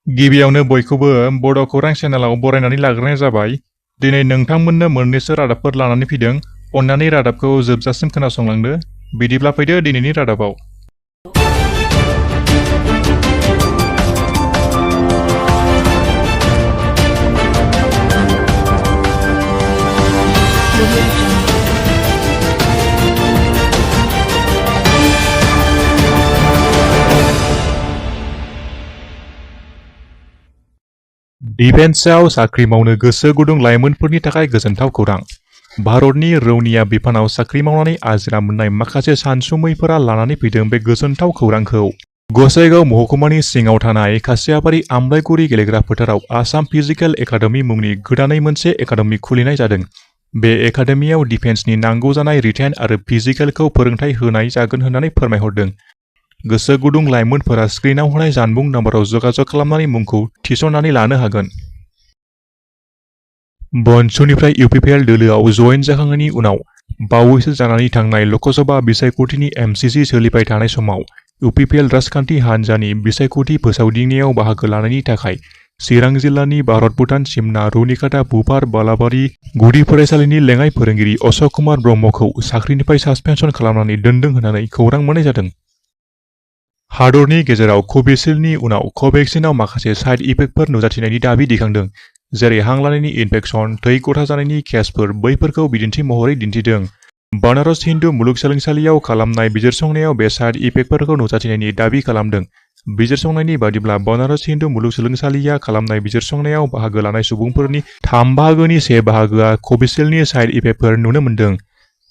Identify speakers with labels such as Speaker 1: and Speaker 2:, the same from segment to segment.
Speaker 1: गिबियावनो बयखौबो बोडोखौरां चेनेलाव बरायनानै लाग्रोनाय जाबाय। दिनै नोंथांमोननो मोननैसो रादाबफोर लानानै फैदों। अन्नानै रादाबखौ जोबजासिम खोनासंलांदो। बिदिब्ला फैदो दिनैनि रादाबाव। डिफेन्सआव साख्रि मावनो गोसो गुदुं लाइमोनफोरनि थाखाय गोजोनथाव खौरां। भारतनि रौनिया बिफानाव साख्रि मावनानै आजिरा मोननाय माखासे सानसुमैफोरा लानानै फैदों बे गोजोनथाव खौरांखौ। गसाइगाव महकुमानि सिङाव थानाय खासियाबारि आमलाइगुरि गेलेग्रा फोथाराव आसाम फिजिकेल एकाडेमि मुंनि गोदानै मोनसे एकाडेमि खुलिनाय जादों। बे एकाडेमियाव डिफेन्सनि नांगौ जानाय रिटेन आरो फिजिकेलखौ फोरोंथाय होनाय जागोन होननानै फोरमायहरदों। गोसो गुदुं लाइमोनफोरा स्क्रिनाव होनाय जानबुं नाम्बाराव जगाजग खालामनानै मुंखौ थिसननानै लानो हागोन। बनसुनिफ्राय इउपिपिएल दोलोआव जयेन जाखांनायनि उनाव बावैसो जानानै थांनाय लकसभा बिसायख'थिनि एमसिसि सोलिबाय थानाय समाव इउपिपिएल राजखान्थि हान्जानि बिसायख'थि फोसावदिंनायाव बाहागो लानायनि थाखाय चिरां जिल्लानि भारत भुटान सिमना रुनिकाटा बुपार बालाबारि गुदि फरायसालिनि लेङाइ फोरोंगिरि अशक कुमार ब्रह्मखौ साख्रिनिफ्राय सासपेनसन खालामनानै दोनदों होननानै खौरां मोननाय जादों। हादरनि गेजेराव कभिसिल्डनि उनाव कभेक्सिनाव माखासे साइड इफेक्टफोर नुजाथिनायनि दाबि दिखांदों, जेरै हां लानायनि इनफेक्सन, थै गथा जानायनि केसफोर बैफोरखौ बिदिन्थि महरै दिन्थिदों। बनारस हिन्दु मुलुगसोलोंसालियाव खालामनाय बिजिरसंनायाव बे साइड इफेक्टफोरखौ नुजाथिनायनि दाबि खालामदों। बिजिरसंनायनि बादिब्ला बनारस हिन्दु मुलुगसोलोंसालिया खालामनाय बिजिरसंनायाव बाहागो लानाय सुबुंफोरनि 3 बाहागोनि 1 बाहागोआ कभिसिल्डनि साइड इफेक्टफोर नुनो मोन्दों।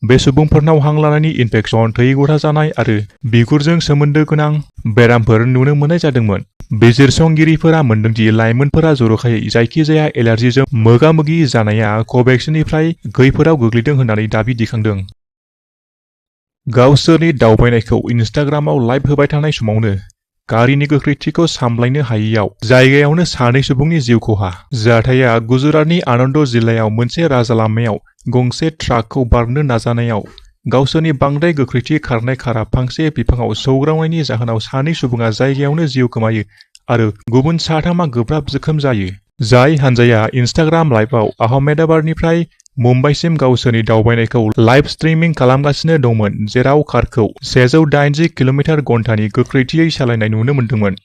Speaker 1: बे सुबुंफोरनाव हां लानायनि इनफेक्सन, थै गथा जानाय आरो बिगुरजों सोमोन्दो गोनां बेरामफोर नुनो मोननाय जादोंमोन। बिजिरसंगिरिफोरा मोनदोंदि लाइमोनफोरा जर'खायै जायखिजाया एलार्जिजों मोगा-मोगि जानाया कभेक्सिननिफ्राय खैफोदाव गोग्लैदों होननानै दाबि दिखांदों। गावसोरनि दावबायनायखौ इनस्टाग्रामाव लाइभ होबाय थानाय समावनो गारिनि गोख्रैथिखौ सामलायनो हायैयाव जायगायावनो 2 सुबुंनि जिउ खहा। जाथाया गुजरातनि आनन्द जिल्लायाव मोनसे राजालामायाव गंसे ट्राकखौ बारनो नाजानायाव गावसोरनि बांद्राय गोख्रैथि खारनाय कारा फांसे बिफांआव सौग्रावनायनि जाहोनाव 2 सुबुङा जायगायावनो जिउ खोमायो आरो गुबुन 3 गोब्राब जोखोम जायो। जाय हानजाया इनस्टाग्राम लाइभआव आहमेदाबादनिफ्राय मुम्बाइसिम गावसोरनि दावबायनायखौ लाइभ स्ट्रिमिं खालामगासिनो दंमोन, जेराव कारखौ 180 किल'मिटार/घन्टानि गोख्रैथियै सालायनाय नुनो मोन्दोंमोन।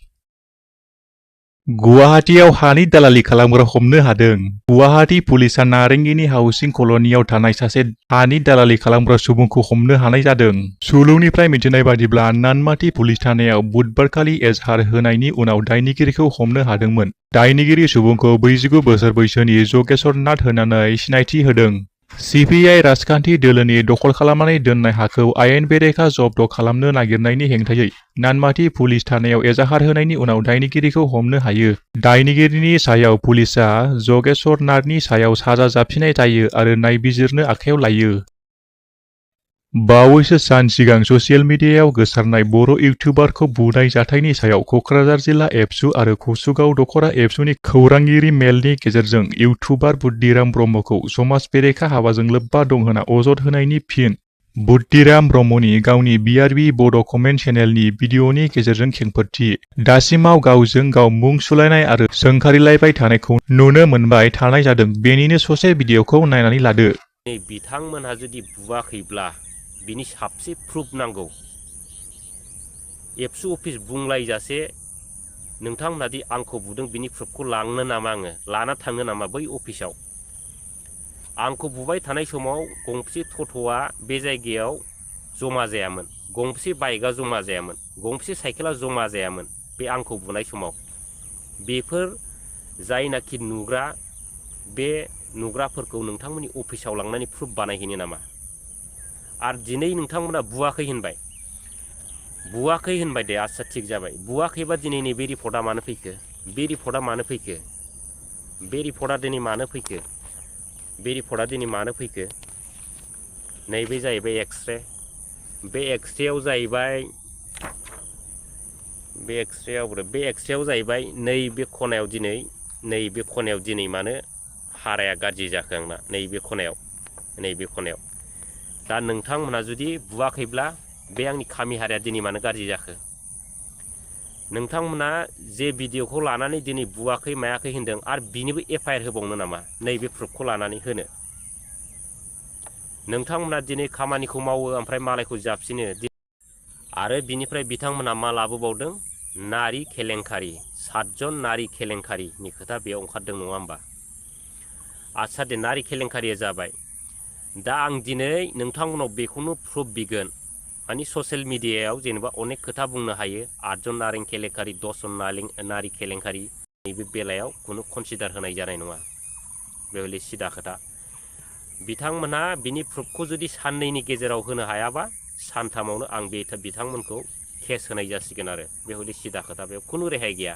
Speaker 1: गुवाहाटीआव हानि दालालि खालामग्रा हमनो हादों। गुवाहाटी पुलिसआ नारेंगिनि हाउसिं कल'नियाव थानाय सासे हानि दालालि खालामग्रा सुबुंखौ हमनो हानाय जादों। सुलुंनिफ्राय मिथिनाय बादिब्ला नानमाटी पुलिस थानायाव बुधबारखालि एजाहार होनायनि उनाव दायनिगिरिखौ हमनो हादोंमोन। दायनिगिरि सुबुंखौ 49 बोसोर बैसोनि जगेश्वर नाथ होननानै सिनायथि होदों। सिपिआइ राजखान्थि दोलोनि दखल खालामनानै दोननाय हाखौ आयेन बेरेखा जब्द खालामनो नागिरनायनि हेंथायै नानमाटी पुलिस थानायाव एजाहार होनायनि उनाव दायनिगिरिखौ हमनो हायो। दायनिगिरिनि सायाव पुलिसआ जगेश्वर नाथनि सायाव साजा जाबसिननाय जायो आरो नायबिजिरनो आखायाव लायो। बावैसो सान सिगां ससियेल मिडियायाव गोसारनाय बर' इउटिउबारखौ बुनाय जाथायनि सायाव क'क्राझार जिल्ला एबसु आरो कसुगाव दख'रा एबसुनि खौरांगिरि मेलनि गेजेरजों इउटिउबार बुद्दिराम ब्रह्मखौ समाज बेरेखा हाबाजों लोब्बा दं होनना अजद होनायनि फिन बुद्दिराम ब्रह्मनि गावनि बिआरबि बड' कमेन्ट चेनेलनि भिडिअ'नि गेजेरजों खेंफोरथि। दासिमाव गावजों गाव मुं सुलायनाय आरो सोंखारिलायबाय थानायखौ नुनो मोनबाय थानाय जादों। बेनिनो ससे भिडिअ'खौ नायनानै लादो।
Speaker 2: बिथांमोनहा जुदि बुवाखैब्ला बिनि साबसे प्रुफ नांगौ। एबसु अफिस बुंलायजासे नोंथांमोनहा दि आंखौ बुदों बिनि प्रुफखौ लांनो नामा आङो लाना थांनो नामा बै अफिसाव? आंखौ बुबाय थानाय समाव गंसे टट'आ बे जायगायाव जमा जायामोन, गंसे बाइकआ जमा जायामोन, गंसे साइकेला जमा जायामोन बे आंखौ बुनाय समाव। बेफोर जायनाखि नुग्रा बे नुग्राफोरखौ नोंथांमोननि अफिसाव लांनानै प्रुफ बानायहैनो नामा? आरो दिनै नोंथांमोना बुवाखै होनबाय, बुवाखै होनबाय दे आচ্ছা थिग जाबाय। बुवाखैबा दिनै नैबे रिपर्टआ मानो फैखो? बे रिपर्टआ मानो फैखो? बे रिपर्टआ दिनै मानो फैखो? बे रिपर्टआ दिनै मानो फैखो? नैबे जाहैबाय एक्सरे। बे एक्सरेयाव जाहैबाय बे एक्सरेयाव जाहैबाय नैबे खनायाव दिनै मानो हाराया गाज्रि जाखो आंना नैबे खनायाव। दा नोंथांमोनहा जुदि बुवाखैब्ला बे आंनि खामि हाराया दिनै मानो गाज्रि जाखो? नोंथांमोना जे भिडिअखौ लानानै दिनै बुवाखै मायाखै होनदों आरो बिनिबो एफआइआर होबावनो नामा नैबे प्रुफखौ लानानै होनो? नोंथांमोना दिनै खामानिखौ मावो ओमफ्राय मालायखौ जाबसिनो आरो बिनिफ्राय बिथांमोना मा लाबोबावदों? नारी केलेंकारि 7 जन नारी केलेंकारिनि खोथा बेयाव ओंखारदों नङा होमबा? आच्छा दे नारी केलेंकारिया जाबाय। दा आं दिनै नोंथांमोनाव बेखौनो प्रुफ बिगोन मानि ससियेल मिडियायाव जेनेबा अनेक खोथा बुंनो हायो 8 जन नारें केलेंकारि 10 जन नारी केलेंकारि नैबे बेलायाव खुनु कनसिडार होनाय जानाय नङा। बे हले सिदा खोथा। बिथांमोनहा बिनि प्रुफखौ जुदि साननैनि गेजेराव होनो हायाबा सानथामावनो आं बिथांमोनखौ केस होनाय जासिगोन आरो बे हले सिदा खोथा बेयाव खुनु रेहाय गैया।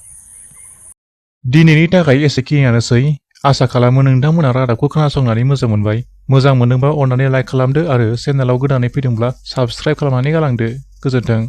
Speaker 1: दिनैनि थाखाय एसेखिनियानोसै। आसा खालामो नोंथांमोना रादाबखौ खोनासंनानै मोजां मोनबाय। मोजां मोनदोंबा अन्नानै लाइक खालामदो आरो चेनेलाव गोदानै फैदोंब्ला साबस्क्राइब खालामनानै गालांदो। गोजोन्थों।